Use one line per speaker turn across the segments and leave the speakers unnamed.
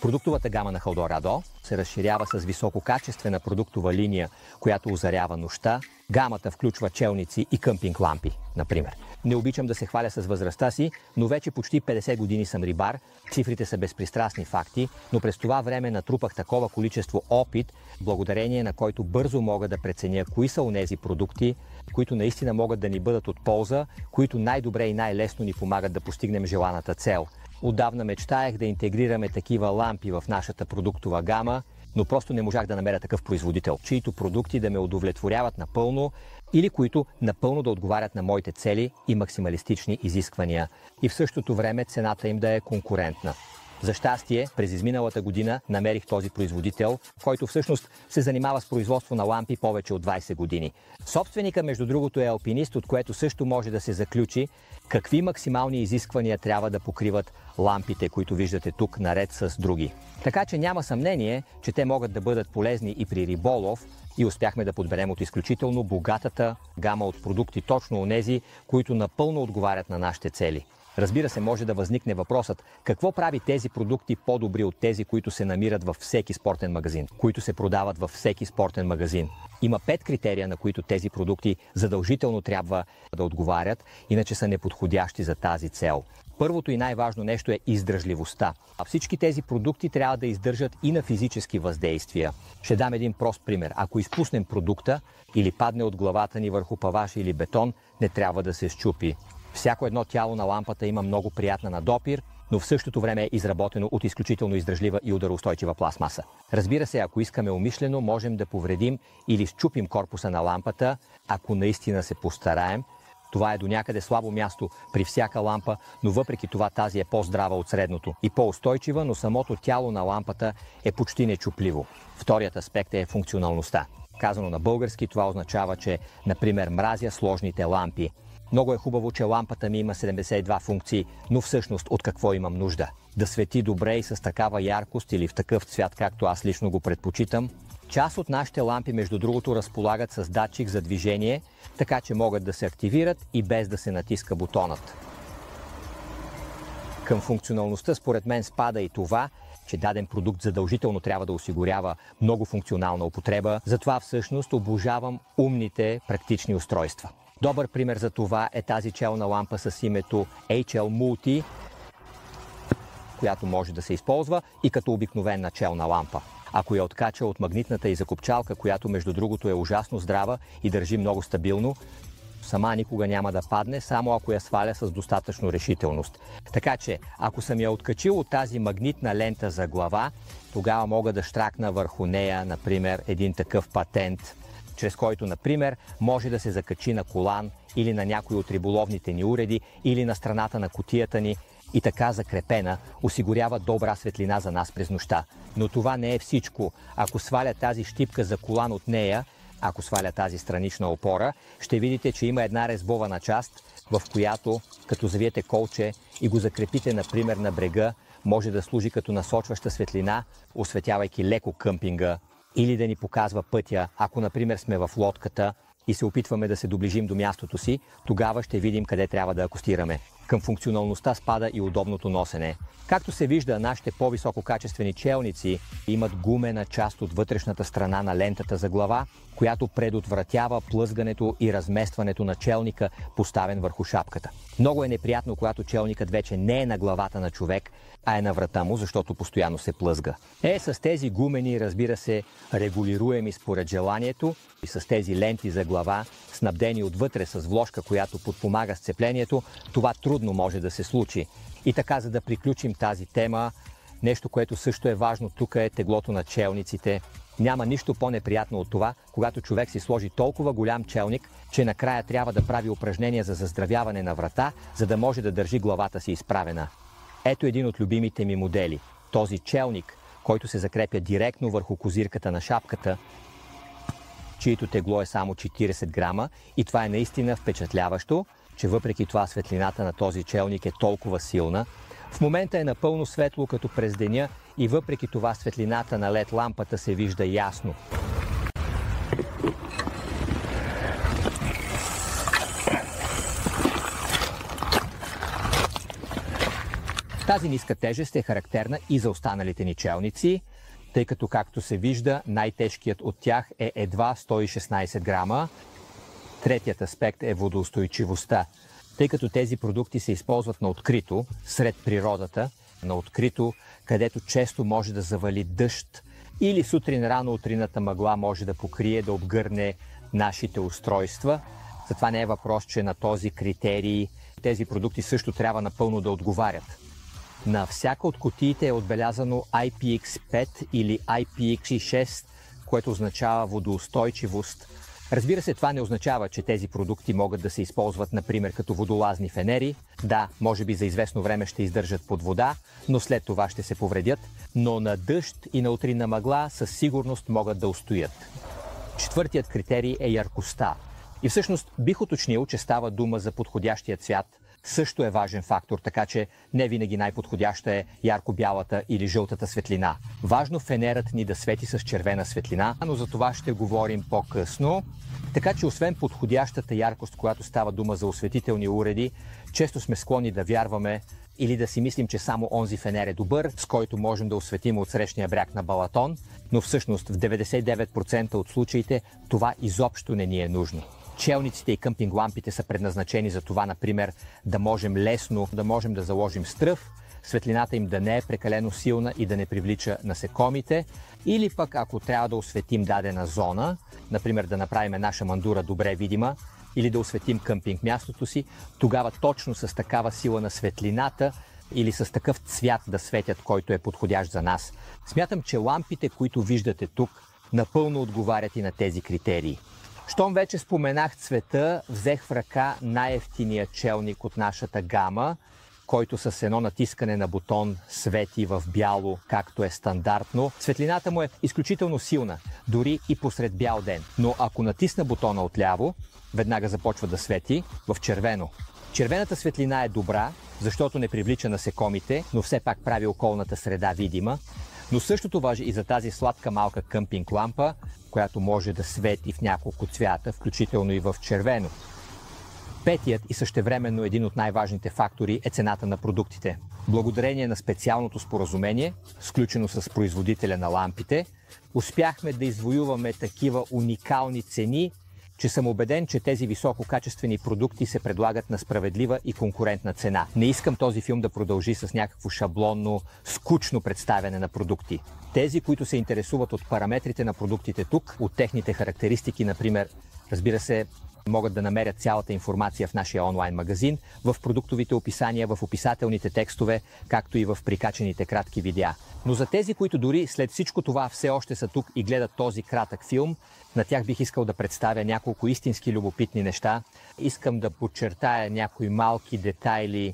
Продуктовата гама на Халдорадо се разширява с висококачествена продуктова линия, която озарява нощта. Гамата включва челници и къмпинг лампи, например. Не обичам да се хваля с възрастта си, но вече почти 50 години съм рибар. Цифрите са безпристрастни факти, но през това време натрупах такова количество опит, благодарение на който бързо мога да преценя кои са онези продукти, които наистина могат да ни бъдат от полза, които най-добре и най-лесно ни помагат да постигнем желаната цел. Отдавна мечтаях да интегрираме такива лампи в нашата продуктова гама, но просто не можах да намеря такъв производител, чието продукти да ме удовлетворяват напълно или които напълно да отговарят на моите цели и максималистични изисквания. И в същото време цената им да е конкурентна. За щастие, през изминалата година намерих този производител, който всъщност се занимава с производство на лампи повече от 20 години. Собственика, между другото, е алпинист, от което също може да се заключи какви максимални изисквания трябва да покриват лампите, които виждате тук, наред с други. Така че няма съмнение, че те могат да бъдат полезни и при риболов и успяхме да подберем от изключително богатата гама от продукти, точно онези, които напълно отговарят на нашите цели. Разбира се, може да възникне въпросът какво прави тези продукти по-добри от тези, които се намират във всеки спортен магазин, които се продават във всеки спортен магазин. Има 5 критерия, на които тези продукти задължително трябва да отговарят, иначе са неподходящи за тази цел. Първото и най-важно нещо е издръжливостта. А всички тези продукти трябва да издържат и на физически въздействия. Ще дам един прост пример. Ако изпуснем продукта или падне от главата ни върху паваш или бетон, не трябва да се счупи. Всяко едно тяло на лампата има много приятна на допир, но в същото време е изработено от изключително издръжлива и удароустойчива пластмаса. Разбира се, ако искаме умишлено, можем да повредим или счупим корпуса на лампата, ако наистина се постараем. Това е до някъде слабо място при всяка лампа, но въпреки това тази е по-здрава от средното и по-устойчива, но самото тяло на лампата е почти нечупливо. Вторият аспект е функционалността. Казано на български, това означава, че, например, мразя сложните лампи. Много е хубаво, че лампата ми има 72 функции, но всъщност от какво имам нужда? Да свети добре и с такава яркост или в такъв цвят, както аз лично го предпочитам. Част от нашите лампи, между другото, разполагат с датчик за движение, така че могат да се активират и без да се натиска бутонът. Към функционалността, според мен, спада и това, че даден продукт задължително трябва да осигурява много функционална употреба. Затова всъщност обожавам умните практични устройства. Добър пример за това е тази челна лампа с името HL Multi, която може да се използва и като обикновена челна лампа. Ако я откача от магнитната и закопчалка, която между другото е ужасно здрава и държи много стабилно, сама никога няма да падне, само ако я сваля с достатъчно решителност. Така че, ако съм я откачил от тази магнитна лента за глава, тогава мога да щракна върху нея, например, един такъв патент, чрез който, например, може да се закачи на колан или на някой от риболовните ни уреди или на страната на кутията ни и така закрепена осигурява добра светлина за нас през нощта. Но това не е всичко. Ако сваля тази щипка за колан от нея, ако сваля тази странична опора, ще видите, че има една резбована част, в която, като завиете колче и го закрепите, например, на брега, може да служи като насочваща светлина, осветявайки леко къмпинга, или да ни показва пътя, ако, например, сме в лодката и се опитваме да се доближим до мястото си, тогава ще видим къде трябва да акостираме. Към функционалността спада и удобното носене. Както се вижда, нашите по-висококачествени челници имат гумена част от вътрешната страна на лентата за глава, която предотвратява плъзгането и разместването на челника, поставен върху шапката. Много е неприятно, когато челникът вече не е на главата на човек, а е на врата му, защото постоянно се плъзга. С тези гумени, разбира се, регулируеми според желанието и с тези ленти за глава, снабдени отвътре с вложка, която подпомага сцеплението, това трудно може да се случи. И така, за да приключим тази тема, нещо, което също е важно тук е теглото на челниците. Няма нищо по-неприятно от това, когато човек си сложи толкова голям челник, че накрая трябва да прави упражнения за заздравяване на врата, за да може да държи главата си изправена. Ето един от любимите ми модели. Този челник, който се закрепя директно върху козирката на шапката, чието тегло е само 40 грама, и това е наистина впечатляващо, че въпреки това светлината на този челник е толкова силна. В момента е напълно светло като през деня и въпреки това светлината на LED лампата се вижда ясно. Тази ниска тежест е характерна и за останалите ни челници, тъй като, както се вижда, най-тежкият от тях е едва 116 грама. Третият аспект е водоустойчивостта, тъй като тези продукти се използват на открито, сред природата, на открито, където често може да завали дъжд или сутрин рано утринната мъгла може да покрие, да обгърне нашите устройства. Затова не е въпрос, че на този критерий тези продукти също трябва напълно да отговарят. На всяка от кутиите е отбелязано IPX5 или IPX6, което означава водоустойчивост. Разбира се, това не означава, че тези продукти могат да се използват, например, като водолазни фенери. Да, може би за известно време ще издържат под вода, но след това ще се повредят. Но на дъжд и на утринна мъгла със сигурност могат да устоят. Четвъртият критерий е яркостта. И всъщност бих уточнил, че става дума за подходящия цвят. Също е важен фактор, така че не винаги най-подходяща е ярко-бялата или жълтата светлина. Важно фенерът ни да свети с червена светлина, но за това ще говорим по-късно. Така че освен подходящата яркост, когато става дума за осветителни уреди, често сме склонни да вярваме или да си мислим, че само онзи фенер е добър, с който можем да осветим отсрещния бряг на Балатон, но всъщност в 99% от случаите това изобщо не ни е нужно. Челниците и къмпинг лампите са предназначени за това, например, да можем лесно да заложим стръв, светлината им да не е прекалено силна и да не привлича насекомите, или пък ако трябва да осветим дадена зона, например да направим наша мандура добре видима, или да осветим къмпинг мястото си, тогава точно с такава сила на светлината или с такъв цвят да светят, който е подходящ за нас. Смятам, че лампите, които виждате тук, напълно отговарят и на тези критерии. Щом вече споменах цвета, взех в ръка най-евтиния челник от нашата гама, който с едно натискане на бутон свети в бяло, както е стандартно. Светлината му е изключително силна, дори и посред бял ден. Но ако натисна бутона отляво, веднага започва да свети в червено. Червената светлина е добра, защото не привлича насекомите, но все пак прави околната среда видима. Но същото важи и за тази сладка малка къмпинг лампа, която може да свети в няколко цвята, включително и в червено. Петият и същевременно един от най-важните фактори е цената на продуктите. Благодарение на специалното споразумение, сключено с производителя на лампите, успяхме да извоюваме такива уникални цени, че съм убеден, че тези висококачествени продукти се предлагат на справедлива и конкурентна цена. Не искам този филм да продължи с някакво шаблонно, скучно представяне на продукти. Тези, които се интересуват от параметрите на продуктите тук, от техните характеристики, например, разбира се, могат да намерят цялата информация в нашия онлайн магазин, в продуктовите описания, в описателните текстове, както и в прикачените кратки видеа. Но за тези, които дори след всичко това все още са тук и гледат този кратък филм, на тях бих искал да представя няколко истински любопитни неща. Искам да подчертая някои малки детайли,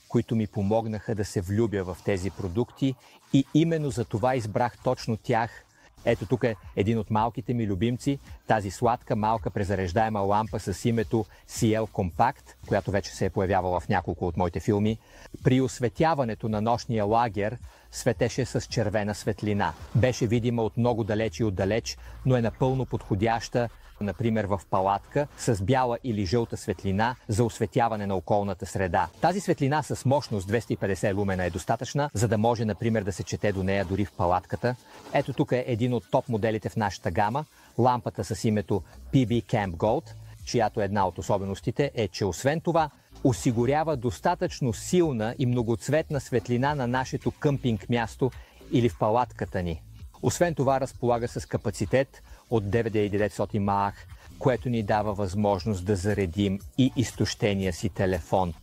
които ми помогнаха да се влюбя в тези продукти и именно за това избрах точно тях. Ето тук е един от малките ми любимци, тази сладка малка презареждаема лампа с името CL Compact, която вече се е появявала в няколко от моите филми. При осветяването на нощния лагер светеше с червена светлина. Беше видима от много далеч и отдалеч, но е напълно подходяща, например в палатка, с бяла или жълта светлина за осветяване на околната среда. Тази светлина с мощност 250 лумена е достатъчна, за да може, например, да се чете до нея дори в палатката. Ето тук е един от топ моделите в нашата гама, лампата с името PB Camp Gold, чиято една от особеностите е, че освен това осигурява достатъчно силна и многоцветна светлина на нашето къмпинг място или в палатката ни. Освен това разполага с капацитет от 9900 мАх, което ни дава възможност да заредим и изтощения си телефон.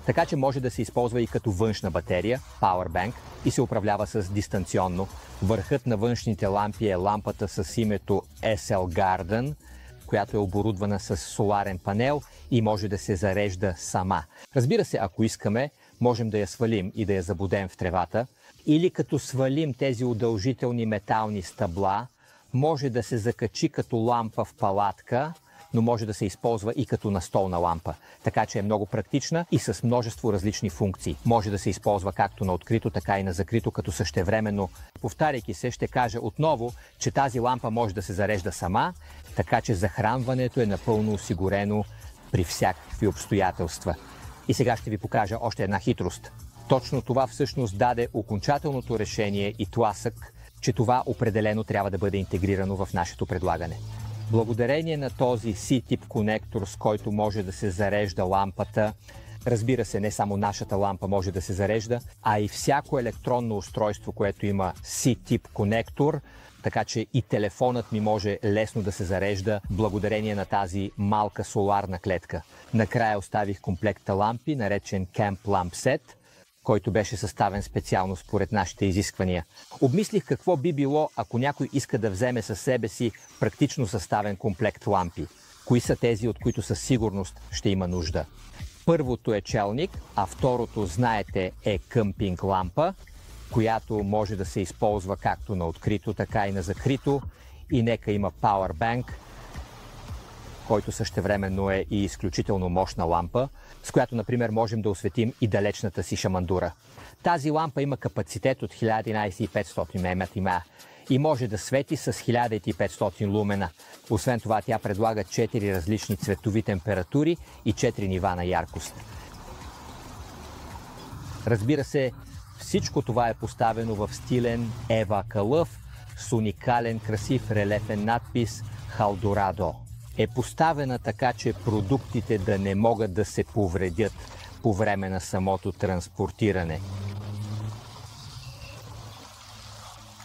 Така че може да се използва и като външна батерия, Powerbank, и се управлява с дистанционно. Върхът на външните лампи е лампата с името SL Garden, която е оборудвана с соларен панел и може да се зарежда сама. Разбира се, ако искаме, можем да я свалим и да я забудем в тревата, или като свалим тези удължителни метални стъбла, може да се закачи като лампа в палатка, но може да се използва и като настолна лампа. Така че е много практична и с множество различни функции. Може да се използва както на открито, така и на закрито, като същевременно. Повтаряйки се, ще кажа отново, че тази лампа може да се зарежда сама, така че захранването е напълно осигурено при всякакви обстоятелства. И сега ще ви покажа още една хитрост. Точно това всъщност даде окончателното решение и тласък, че това определено трябва да бъде интегрирано в нашето предлагане. Благодарение на този C-тип конектор, с който може да се зарежда лампата, разбира се, не само нашата лампа може да се зарежда, а и всяко електронно устройство, което има C-тип конектор, така че и телефонът ми може лесно да се зарежда благодарение на тази малка соларна клетка. Накрая оставих комплекта лампи, наречен Camp Lamp Set, който беше съставен специално според нашите изисквания. Обмислих какво би било, ако някой иска да вземе със себе си практично съставен комплект лампи. Кои са тези, от които със сигурност ще има нужда? Първото е челник, а второто, знаете, е къмпинг лампа, която може да се използва както на открито, така и на закрито. И нека има Powerbank, който същевременно е и изключително мощна лампа, с която, например, можем да осветим и далечната си шамандура. Тази лампа има капацитет от 11,500 мА и може да свети с 1500 лумена. Освен това, тя предлага 4 различни цветови температури и 4 нива на яркост. Разбира се, всичко това е поставено в стилен Ева Калъв с уникален красив релефен надпис Халдорадо. Е поставена така, че продуктите да не могат да се повредят по време на самото транспортиране.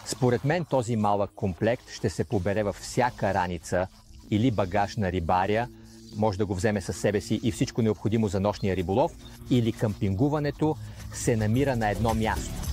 Според мен този малък комплект ще се побере във всяка раница или багаж на рибаря, може да го вземе със себе си и всичко необходимо за нощния риболов, или къмпингуването се намира на едно място.